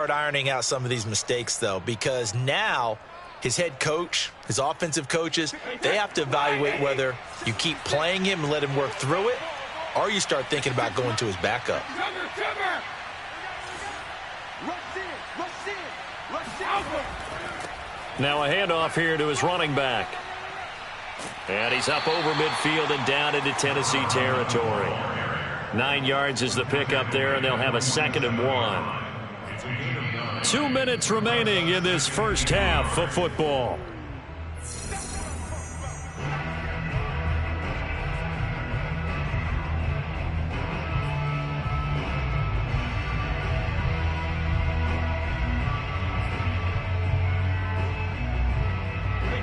Start ironing out some of these mistakes, though, because now his head coach, his offensive coaches, they have to evaluate whether you keep playing him and let him work through it, or you start thinking about going to his backup. Now a handoff here to his running back. And he's up over midfield and down into Tennessee territory. 9 yards is the pickup there, and they'll have a 2nd and 1. 2 minutes remaining in this first half of football.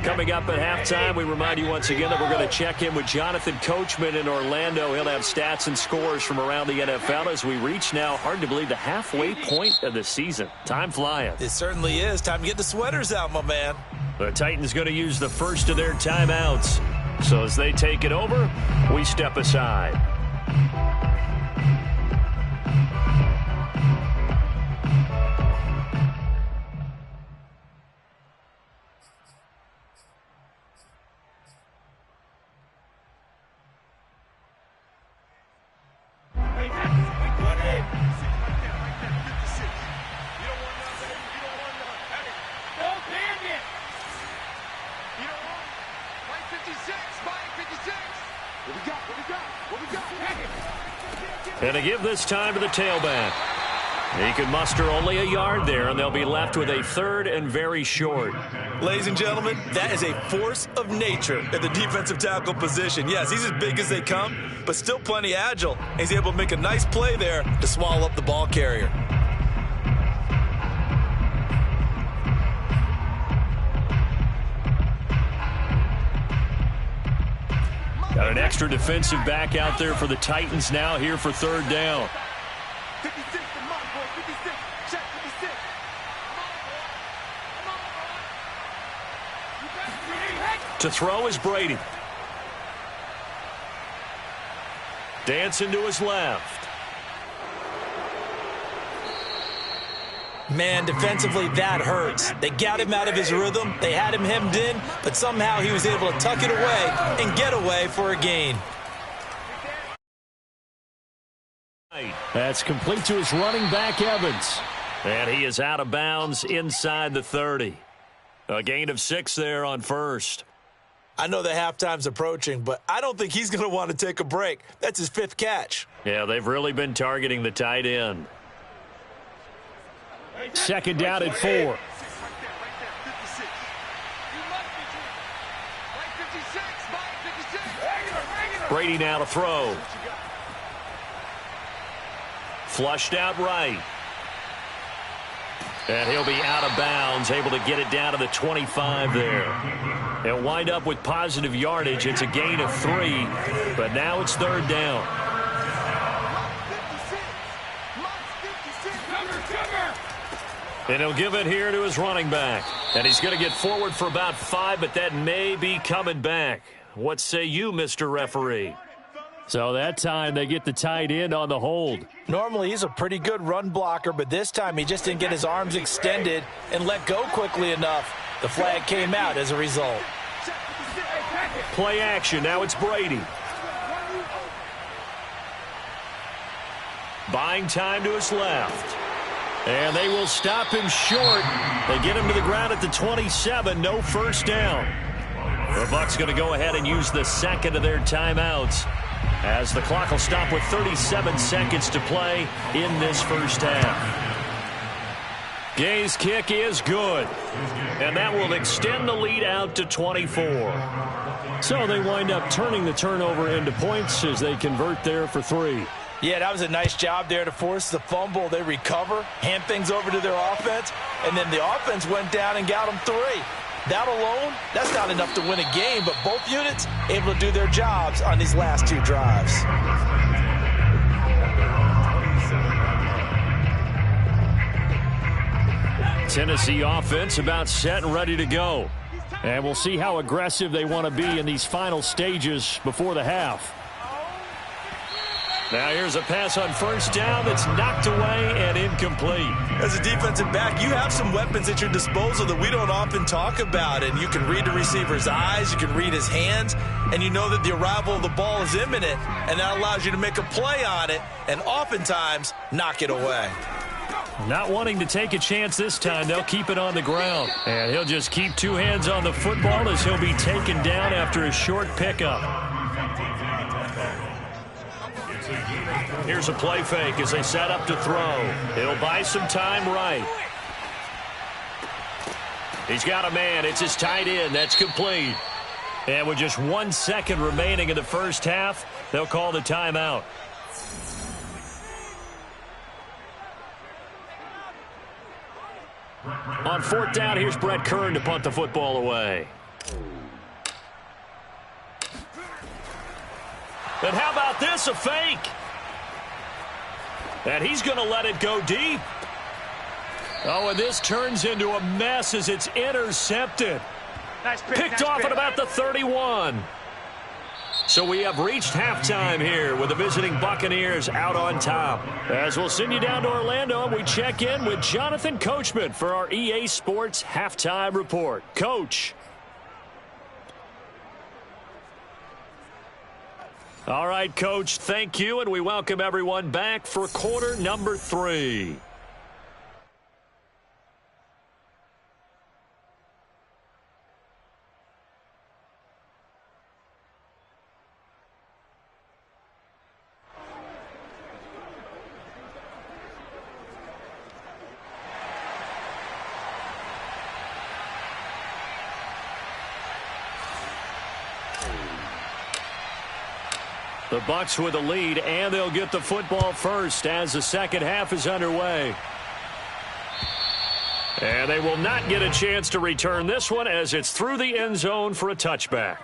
Coming up at halftime, we remind you once again that we're going to check in with Jonathan Coachman in Orlando. He'll have stats and scores from around the NFL as we reach now, hard to believe, the halfway point of the season. Time flying. It certainly is. Time to get the sweaters out, my man. The Titans going to use the first of their timeouts. So as they take it over, we step aside. And to give this time to the tailback. He can muster only a yard there, and they'll be left with a 3rd and very short. Ladies and gentlemen, that is a force of nature at the defensive tackle position. Yes, he's as big as they come, but still plenty agile. And he's able to make a nice play there to swallow up the ball carrier. Got an extra defensive back out there for the Titans now here for 3rd down. To throw is Brady. Dancing to his left. Man, defensively, that hurts. They got him out of his rhythm. They had him hemmed in, but somehow he was able to tuck it away and get away for a gain. That's complete to his running back, Evans. And he is out of bounds inside the 30. A gain of 6 there on first. I know the halftime's approaching, but I don't think he's going to want to take a break. That's his 5th catch. Yeah, they've really been targeting the tight end. 2nd down at 4. Brady now to throw. Flushed out right. And he'll be out of bounds, able to get it down to the 25 there. They'll wind up with positive yardage. It's a gain of 3, but now it's 3rd down. And he'll give it here to his running back. And he's going to get forward for about 5, but that may be coming back. What say you, Mr. Referee? So that time they get the tight end on the hold. Normally he's a pretty good run blocker, but this time he just didn't get his arms extended and let go quickly enough. The flag came out as a result. Play action. Now it's Brady. Buying time to his left. And they will stop him short. They get him to the ground at the 27. No first down. The Bucs going to go ahead and use the 2nd of their timeouts as the clock will stop with 37 seconds to play in this first half. Gay's kick is good. And that will extend the lead out to 24. So they wind up turning the turnover into points as they convert there for 3. Yeah, that was a nice job there to force the fumble. They recover, hand things over to their offense, and then the offense went down and got them 3. That alone, that's not enough to win a game, but both units able to do their jobs on these last 2 drives. Tennessee offense about set and ready to go. And we'll see how aggressive they want to be in these final stages before the half. Now here's a pass on first down that's knocked away and incomplete. As a defensive back, you have some weapons at your disposal that we don't often talk about. And you can read the receiver's eyes, you can read his hands, and you know that the arrival of the ball is imminent, and that allows you to make a play on it and oftentimes knock it away. Not wanting to take a chance this time, they'll keep it on the ground. And he'll just keep two hands on the football as he'll be taken down after a short pickup. Here's a play fake as they set up to throw. He'll buy some time right. He's got a man. It's his tight end. That's complete. And with just 1 second remaining in the first half, they'll call the timeout. On fourth down, here's Brett Kern to punt the football away. And how about this, a fake? And he's going to let it go deep. Oh, and this turns into a mess as it's intercepted. Nice pick, Picked off at about the 31. So we have reached halftime here with the visiting Buccaneers out on top. As we'll send you down to Orlando, we check in with Jonathan Coachman for our EA Sports Halftime Report. Coach. All right, Coach, thank you, and we welcome everyone back for quarter number 3. The Bucs with a lead, and they'll get the football first as the second half is underway. And they will not get a chance to return this one as it's through the end zone for a touchback.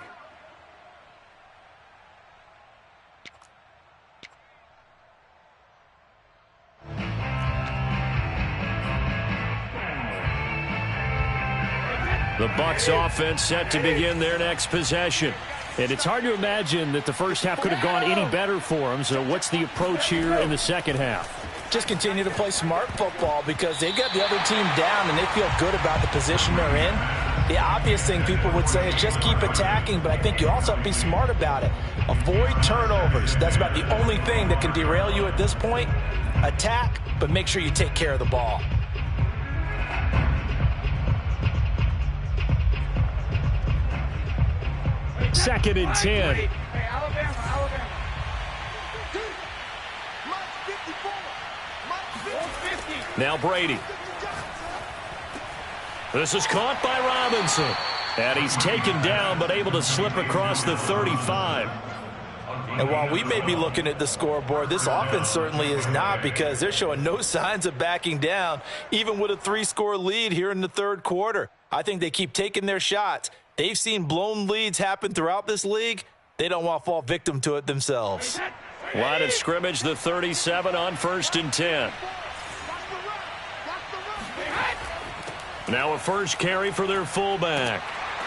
The Bucs offense set to begin their next possession. And it's hard to imagine that the first half could have gone any better for them. So what's the approach here in the second half? Just continue to play smart football because they got the other team down and they feel good about the position they're in. The obvious thing people would say is just keep attacking, but I think you also have to be smart about it. Avoid turnovers. That's about the only thing that can derail you at this point. Attack, but make sure you take care of the ball. Second and 10. Now Brady. This is caught by Robinson. And he's taken down but able to slip across the 35. And while we may be looking at the scoreboard, this offense certainly is not because they're showing no signs of backing down, even with a 3-score lead here in the third quarter. I think they keep taking their shots. They've seen blown leads happen throughout this league. They don't want to fall victim to it themselves. Line of scrimmage, the 37 on 1st and 10. Now a first carry for their fullback.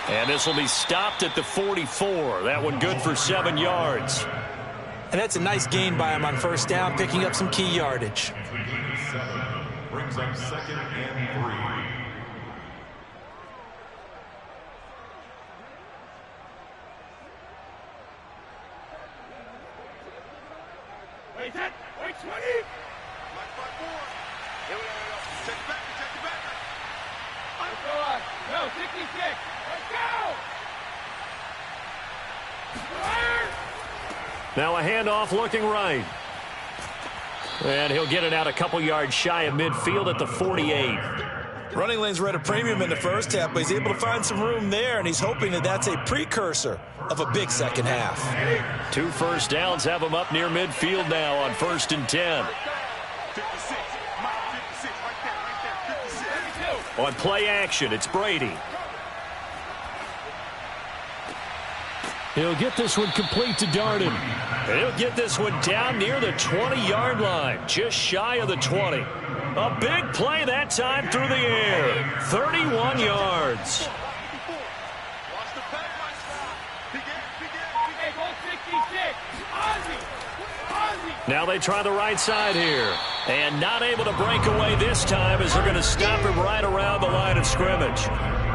And this will be stopped at the 44. That one good for 7 yards. And that's a nice gain by him on first down, picking up some key yardage. Brings up 2nd and 3. Wait, 20. Check it back. Let's go on. No, 66. Let's go. Now a handoff looking right. And he'll get it out a couple yards shy of midfield at the 48. Running lanes were at a premium in the first half, but he's able to find some room there, and he's hoping that that's a precursor of a big second half. 2 first downs have him up near midfield now on 1st and 10. 56. Right there. 56. On play action, it's Brady. He'll get this one complete to Darden. He'll get this one down near the 20-yard line, just shy of the 20. A big play that time through the air. 31 yards. Hey, go 66. Ozzy. Now they try the right side here. And not able to break away this time as they're going to stop him right around the line of scrimmage.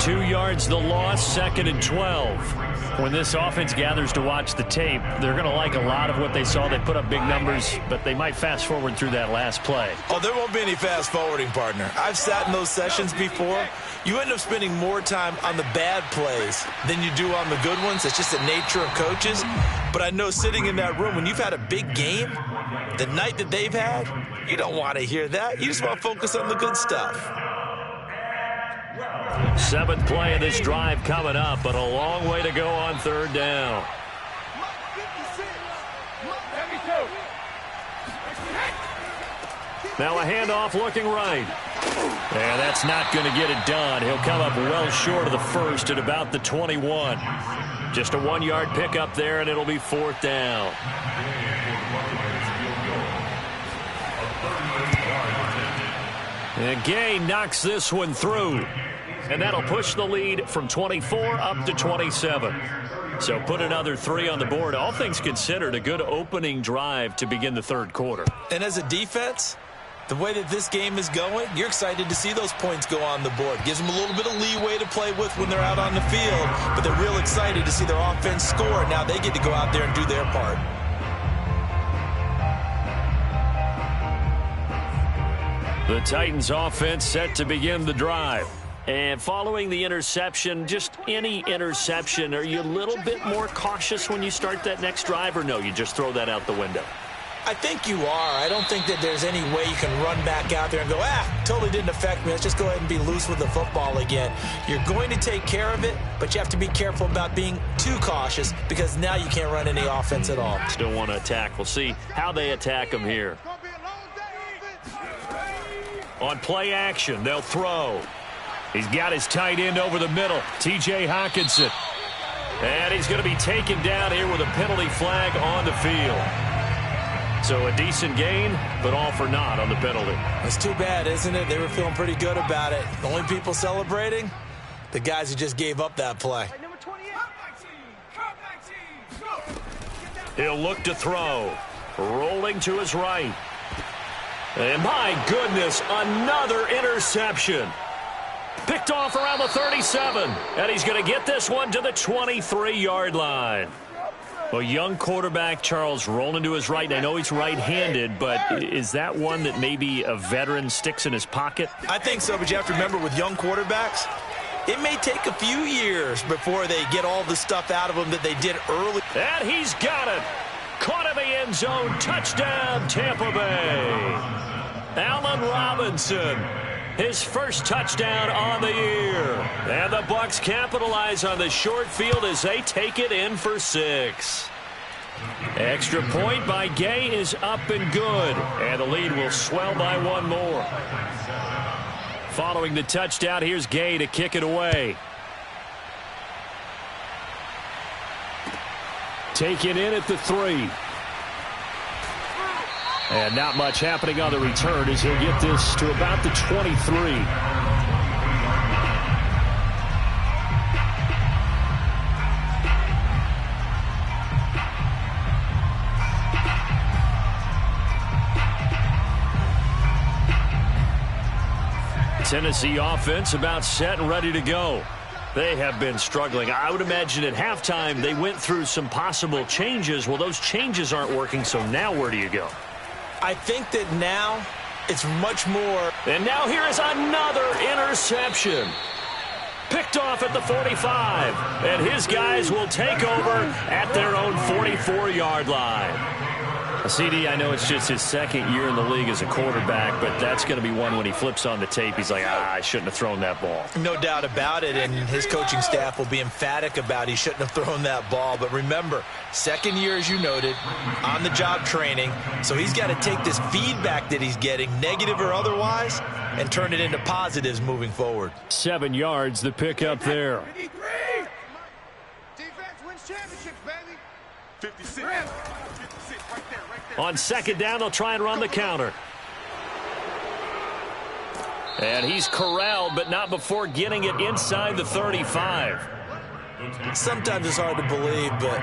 2 yards the loss, 2nd and 12. When this offense gathers to watch the tape, they're going to like a lot of what they saw. They put up big numbers, but they might fast forward through that last play. Oh, there won't be any fast forwarding, partner. I've sat in those sessions before. You end up spending more time on the bad plays than you do on the good ones. It's just the nature of coaches. But I know sitting in that room, when you've had a big game, the night that they've had, you don't want to hear that. You just want to focus on the good stuff. 7th play of this drive coming up, but a long way to go on 3rd down. Now a handoff looking right. And that's not going to get it done. He'll come up well short of the first at about the 21. Just a 1-yard pickup there, and it'll be 4th down. And Gay knocks this one through. And that'll push the lead from 24 up to 27. So put another 3 on the board. All things considered, a good opening drive to begin the 3rd quarter. And as a defense, the way that this game is going, you're excited to see those points go on the board. Gives them a little bit of leeway to play with when they're out on the field. But they're real excited to see their offense score. Now they get to go out there and do their part. The Titans offense set to begin the drive. And following the interception, just any interception, are you a little bit more cautious when you start that next drive, or no, you just throw that out the window? I think you are. I don't think that there's any way you can run back out there and go, totally didn't affect me. Let's just go ahead and be loose with the football again. You're going to take care of it, but you have to be careful about being too cautious because now you can't run any offense at all. Still want to attack. We'll see how they attack them here. On play action, they'll throw. He's got his tight end over the middle, T.J. Hockenson. And he's going to be taken down here with a penalty flag on the field. So a decent gain, but all for naught on the penalty. It's too bad, isn't it? They were feeling pretty good about it. The only people celebrating, the guys who just gave up that play. He'll look to throw. Rolling to his right. And my goodness, another interception. Picked off around the 37. And he's going to get this one to the 23-yard line. Well, young quarterback Charles rolling to his right. I know he's right-handed, but is that one that maybe a veteran sticks in his pocket? I think so, but you have to remember with young quarterbacks, it may take a few years before they get all the stuff out of them that they did early. And he's got it. Caught in the end zone. Touchdown, Tampa Bay. Allen Robinson. His first touchdown on the year. And the Bucs capitalize on the short field as they take it in for 6. Extra point by Gay is up and good. And the lead will swell by 1 more. Following the touchdown, here's Gay to kick it away. Taken in at the 3. And not much happening on the return as he'll get this to about the 23. Tennessee offense about set and ready to go. They have been struggling. I would imagine at halftime they went through some possible changes. Well, those changes aren't working, so now where do you go? I think that now it's much more. And now here is another interception. Picked off at the 45. And his guys will take over at their own 44-yard line. CD, I know it's just his 2nd year in the league as a quarterback, but that's going to be one when he flips on the tape. He's like, I shouldn't have thrown that ball. No doubt about it, and his coaching staff will be emphatic about he shouldn't have thrown that ball. But remember, 2nd year, as you noted, on-the-job training, so he's got to take this feedback that he's getting, negative or otherwise, and turn it into positives moving forward. 7 yards, the pickup there. Defense wins championships, baby. 56. On 2nd down, they'll try and run the counter. And he's corralled, but not before getting it inside the 35. Sometimes it's hard to believe, but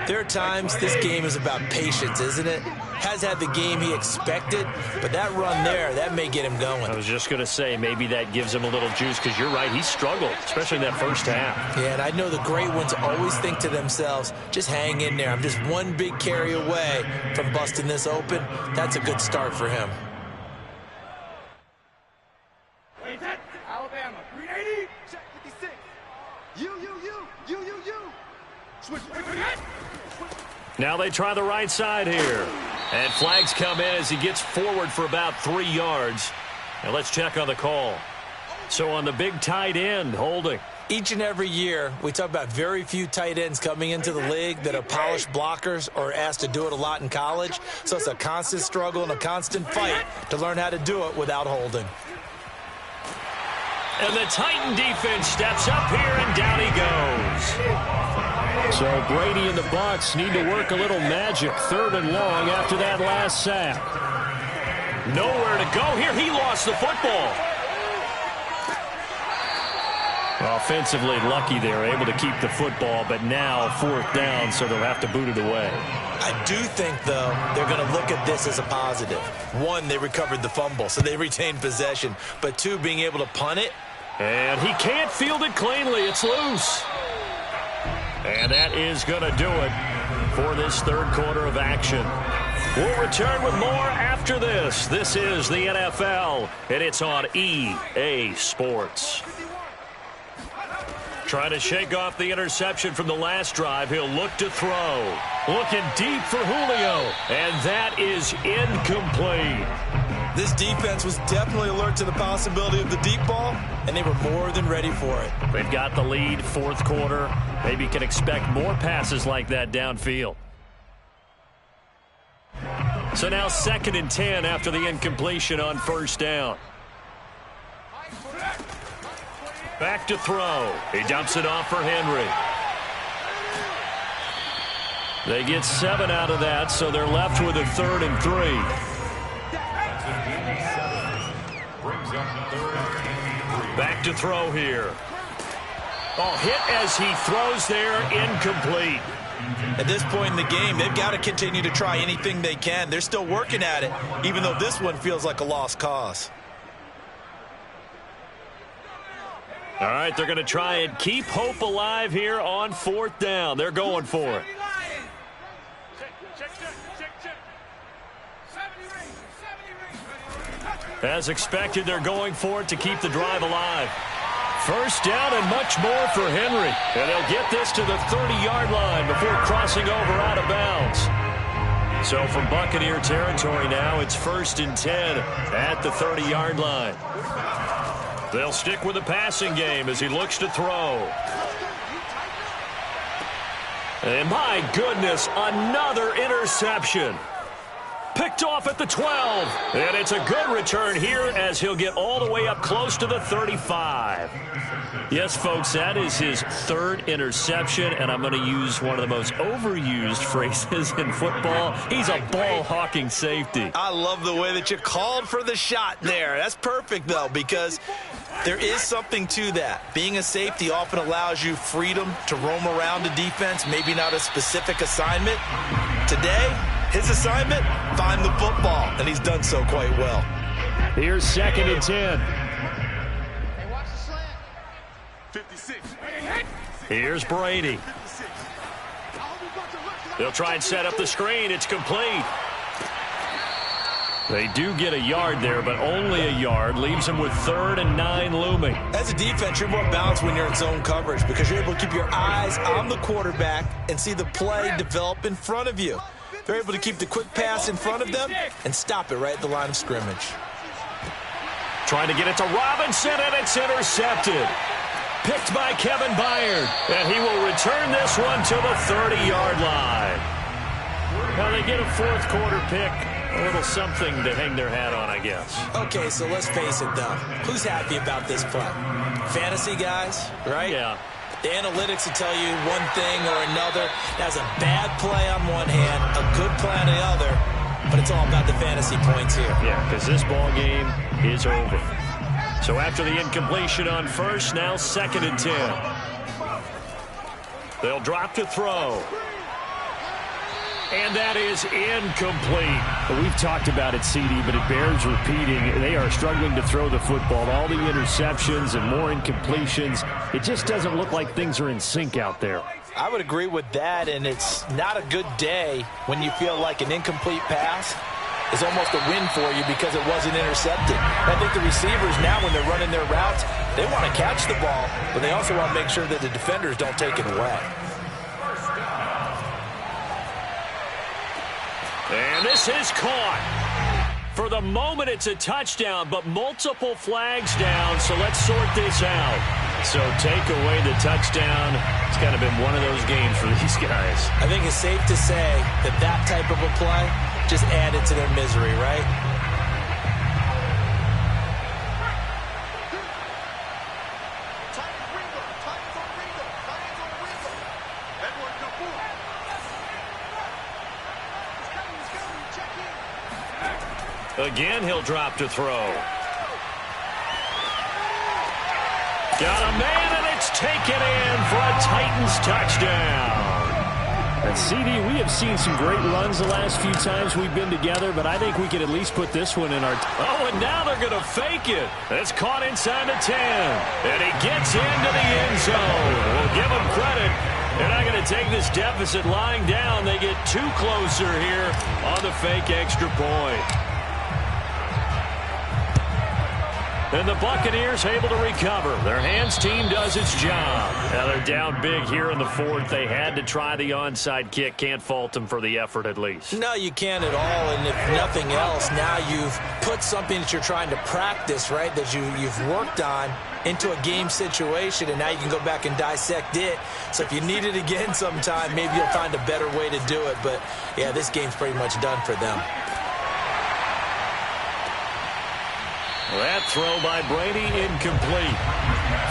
there are times this game is about patience, isn't it? Has had the game he expected, but that run there, that may get him going. I was just going to say, maybe that gives him a little juice, because you're right, he struggled, especially in that first half. Yeah, and I know the great ones always think to themselves, just hang in there. I'm just one big carry away from busting this open. That's a good start for him. Alabama, 380. Check 56. You. Switch. Now they try the right side here. And flags come in as he gets forward for about 3 yards. Now let's check on the call. So on the big tight end, holding. Each and every year, we talk about very few tight ends coming into the league that are polished blockers or asked to do it a lot in college. So it's a constant struggle and a constant fight to learn how to do it without holding. And the Titan defense steps up here, and down he goes. So Brady and the Bucs need to work a little magic. 3rd and long after that last sack. Nowhere to go here. He lost the football. Offensively lucky they're able to keep the football, but now 4th down, so they'll have to boot it away. I do think, though, they're going to look at this as a positive. 1, they recovered the fumble, so they retained possession. But 2, being able to punt it. And he can't field it cleanly. It's loose. And that is going to do it for this 3rd quarter of action. We'll return with more after this. This is the NFL, and it's on EA Sports. Trying to shake off the interception from the last drive. He'll look to throw. Looking deep for Julio. And that is incomplete. This defense was definitely alert to the possibility of the deep ball, and they were more than ready for it. They've got the lead, 4th quarter. Maybe you can expect more passes like that downfield. So now 2nd and 10 after the incompletion on 1st down. Back to throw. He dumps it off for Henry. They get 7 out of that, so they're left with a 3rd and 3. Back to throw here. Oh, hit as he throws there, incomplete. At this point in the game, they've got to continue to try anything they can. They're still working at it, even though this one feels like a lost cause. All right, they're going to try and keep hope alive here on 4th down. They're going for it. As expected, they're going for it to keep the drive alive. 1st down and much more for Henry. And they'll get this to the 30-yard line before crossing over out of bounds. So from Buccaneer territory now, it's 1st and 10 at the 30-yard line. They'll stick with the passing game as he looks to throw. And my goodness, another interception. Picked off at the 12. And it's a good return here as he'll get all the way up close to the 35. Yes, folks, that is his 3rd interception, and I'm going to use one of the most overused phrases in football. He's a ball-hawking safety. I love the way that you called for the shot there. That's perfect, though, because there is something to that. Being a safety often allows you freedom to roam around the defense, maybe not a specific assignment. Today, his assignment, find the football, and he's done so quite well. Here's 2nd and 10. 56. Here's Brady. They'll try and set up the screen. It's complete. They do get a yard there, but only a yard. Leaves them with 3rd and 9 looming. As a defense, you're more balanced when you're in zone coverage because you're able to keep your eyes on the quarterback and see the play develop in front of you. They're able to keep the quick pass in front of them and stop it right at the line of scrimmage. Trying to get it to Robinson, and it's intercepted. Picked by Kevin Byard, and he will return this one to the 30-yard line. Now they get a 4th quarter pick. A little something to hang their hat on, I guess. Okay, so let's face it, though. Who's happy about this play? Fantasy guys, right? Yeah. The analytics will tell you one thing or another. That's a bad play on one hand, a good play on the other, but it's all about the fantasy points here. Yeah, because this ball game is over. So after the incompletion on 1st, now 2nd and 10. They'll drop to throw. And that is incomplete. Well, we've talked about it, CD, but it bears repeating. They are struggling to throw the football. All the interceptions and more incompletions. It just doesn't look like things are in sync out there. I would agree with that, and it's not a good day when you feel like an incomplete pass is almost a win for you because it wasn't intercepted. I think the receivers now, when they're running their routes, they want to catch the ball, but they also want to make sure that the defenders don't take it away. And this is caught. For the moment, it's a touchdown, but multiple flags down, so let's sort this out. So take away the touchdown. It's kind of been one of those games for these guys. I think it's safe to say that that type of a play just added to their misery, right? Again, he'll drop to throw. Got a man, and it's taken in for a Titans touchdown. And CD, we have seen some great runs the last few times we've been together, but I think we could at least put this one in our... Oh, and now they're going to fake it. It's caught inside the 10. And he gets into the end zone. We'll give him credit. They're not going to take this deficit lying down. They get too closer here on the fake extra point. And the Buccaneers able to recover. Their hands team does its job. Now they're down big here in the fourth. They had to try the onside kick. Can't fault them for the effort at least. No, you can't at all. And if nothing else, now you've put something that you're trying to practice, right, that you've worked on into a game situation, and now you can go back and dissect it. So if you need it again sometime, maybe you'll find a better way to do it. But, yeah, this game's pretty much done for them. That throw by Brady incomplete.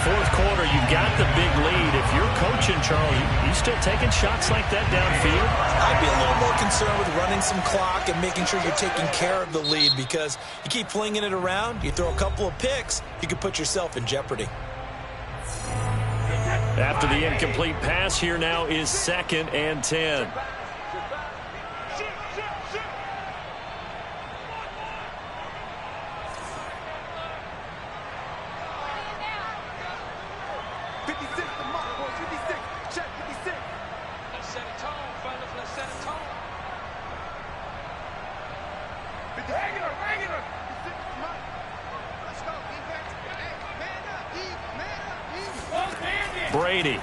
Fourth quarter, you've got the big lead. If you're coaching, Charles, you still taking shots like that downfield? I'd be a little more concerned with running some clock and making sure you're taking care of the lead, because you keep flinging it around, you throw a couple of picks, you can put yourself in jeopardy. After the incomplete pass, here now is 2nd and 10. Brady.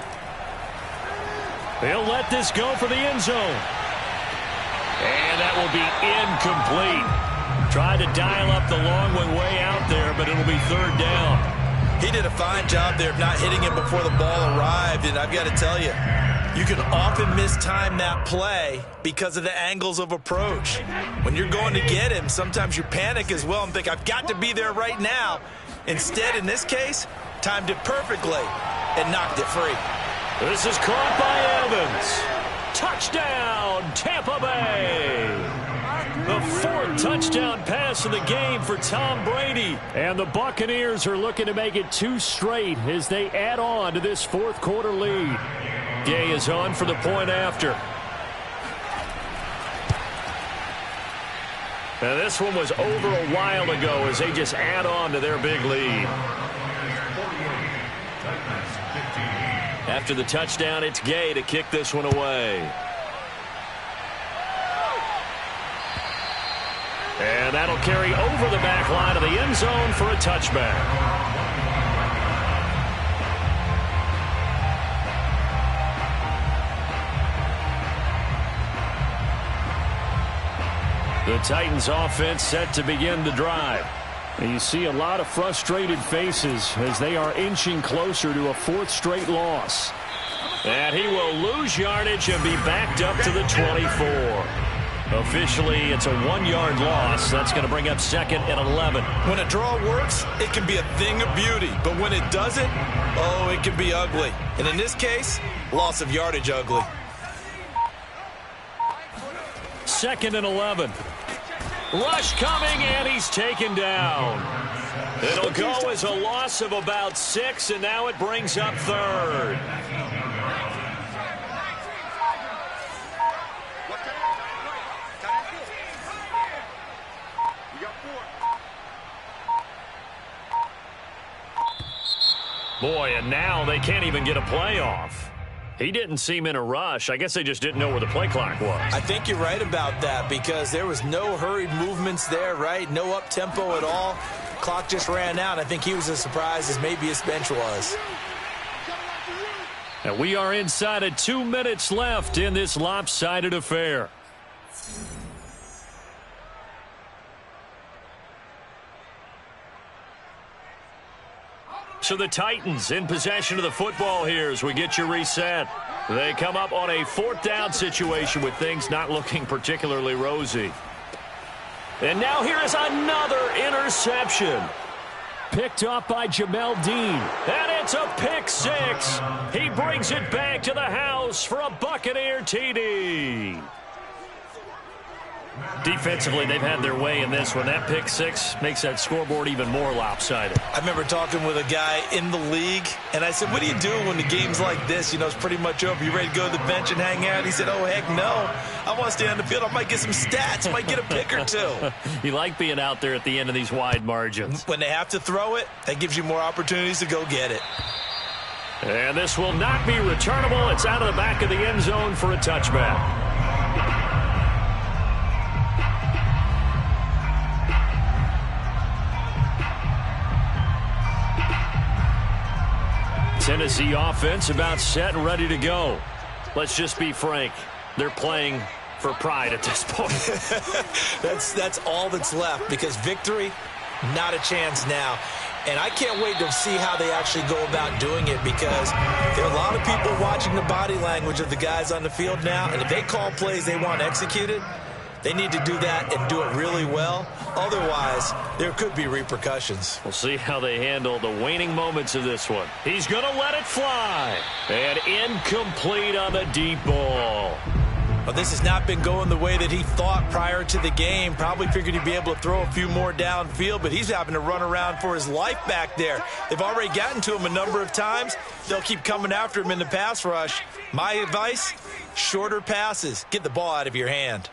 They'll let this go for the end zone. And that will be incomplete. Tried to dial up the long one way out there, but it'll be 3rd down. He did a fine job there of not hitting it before the ball arrived, and I've got to tell you, you can often mistime that play because of the angles of approach. When you're going to get him, sometimes you panic as well and think, I've got to be there right now. Instead, in this case, timed it perfectly and knocked it free. This is caught by Evans. Touchdown, Tampa Bay. The 4th touchdown pass of the game for Tom Brady. And the Buccaneers are looking to make it 2 straight as they add on to this 4th quarter lead. Gay is on for the point after. Now this one was over a while ago as they just add on to their big lead. After the touchdown, it's Gay to kick this one away. And that'll carry over the back line of the end zone for a touchback. The Titans offense set to begin the drive. And you see a lot of frustrated faces as they are inching closer to a 4th straight loss. And he will lose yardage and be backed up to the 24. Officially, it's a 1-yard loss. That's going to bring up 2nd and 11. When a draw works, it can be a thing of beauty. But when it doesn't, oh, it can be ugly. And in this case, loss of yardage ugly. 2nd and 11. Rush coming, and he's taken down. It'll go as a loss of about 6, and now it brings up 3rd. Boy, and now they can't even get a play off. He didn't seem in a rush. I guess they just didn't know where the play clock was. I think you're right about that because there was no hurried movements there, right? No up-tempo at all. Clock just ran out. I think he was as surprised as maybe his bench was. And we are inside of 2 minutes left in this lopsided affair. So the Titans in possession of the football here as we get you reset. They come up on a 4th down situation with things not looking particularly rosy. And now here is another interception. Picked off by Jamel Dean. And it's a pick 6. He brings it back to the house for a Buccaneer TD. Defensively, they've had their way in this one. That pick 6 makes that scoreboard even more lopsided. I remember talking with a guy in the league, and I said, what do you do when the game's like this? You know, it's pretty much over. You ready to go to the bench and hang out? He said, oh, heck no. I want to stay on the field. I might get some stats. Might get a pick or two. You like being out there at the end of these wide margins. When they have to throw it, that gives you more opportunities to go get it. And this will not be returnable. It's out of the back of the end zone for a touchback. Tennessee offense about set and ready to go. Let's just be frank. They're playing for pride at this point. That's all that's left because victory, not a chance now. And I can't wait to see how they actually go about doing it because there are a lot of people watching the body language of the guys on the field now. And if they call plays they want executed, they need to do that and do it really well. Otherwise, there could be repercussions. We'll see how they handle the waning moments of this one. He's going to let it fly. And incomplete on the deep ball. Well, this has not been going the way that he thought prior to the game. Probably figured he'd be able to throw a few more downfield, but he's having to run around for his life back there. They've already gotten to him a number of times. They'll keep coming after him in the pass rush. My advice, shorter passes. Get the ball out of your hand.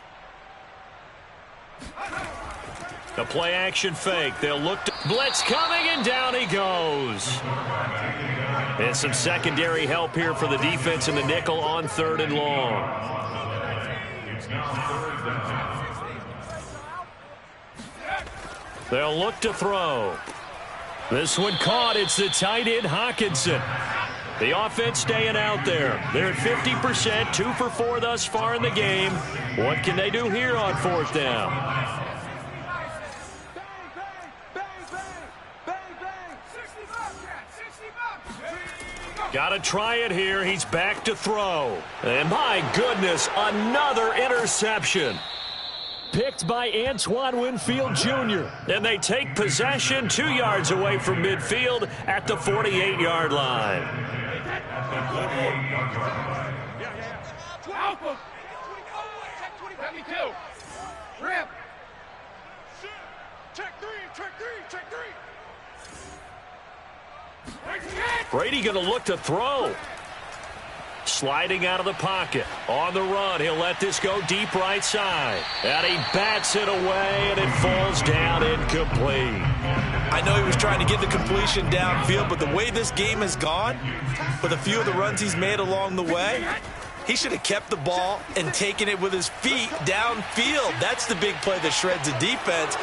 The play action fake. They'll look to blitz coming, and down he goes. And some secondary help here for the defense in the nickel on 3rd and long. They'll look to throw. This one caught. It's the tight end Hawkinson. The offense staying out there. They're at 50%, 2 for 4 thus far in the game. What can they do here on 4th down? Got to try it here. He's back to throw. And my goodness, another interception. Picked by Antoine Winfield Jr. And they take possession 2 yards away from midfield at the 48-yard line. Alpha. 72. Rip. Check 3. Brady going to look to throw. Sliding out of the pocket. On the run, he'll let this go deep right side. And he bats it away, and it falls down incomplete. I know he was trying to get the completion downfield, but the way this game has gone, with a few of the runs he's made along the way, he should have kept the ball and taken it with his feet downfield. That's the big play that shreds the defense.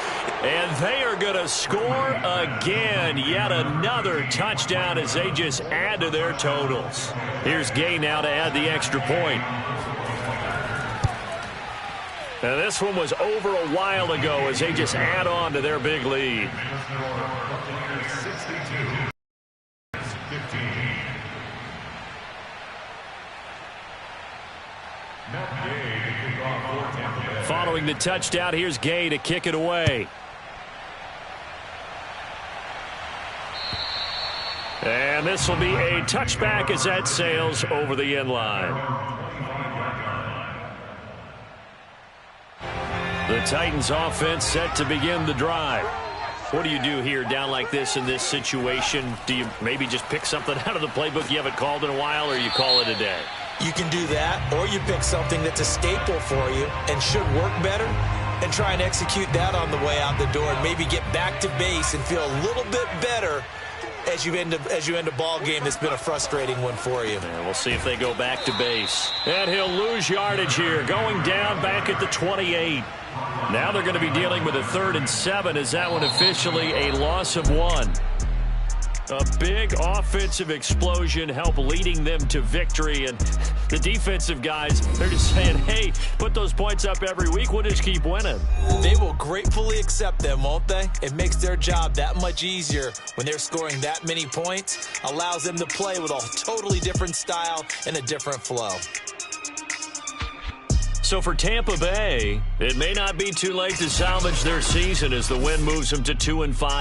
And they are going to score again. Yet another touchdown as they just add to their totals. Here's Gay now to add the extra point. And this one was over a while ago as they just add on to their big lead. Following the touchdown, here's Gay to kick it away. And this will be a touchback as that sails over the end line. The Titans offense set to begin the drive. What do you do here down like this in this situation? Do you maybe just pick something out of the playbook you haven't called in a while, or you call it a day? You can do that, or you pick something that's a staple for you and should work better and try and execute that on the way out the door and maybe get back to base and feel a little bit better as you end a ball game that's been a frustrating one for you. And we'll see if they go back to base. And he'll lose yardage here, going down back at the 28. Now they're going to be dealing with a 3rd and 7 as that one officially a loss of 1. A big offensive explosion helped leading them to victory. And the defensive guys, they're just saying, hey, put those points up every week. We'll just keep winning. They will gratefully accept them, won't they? It makes their job that much easier when they're scoring that many points. Allows them to play with a totally different style and a different flow. So for Tampa Bay, it may not be too late to salvage their season as the win moves them to 2-5.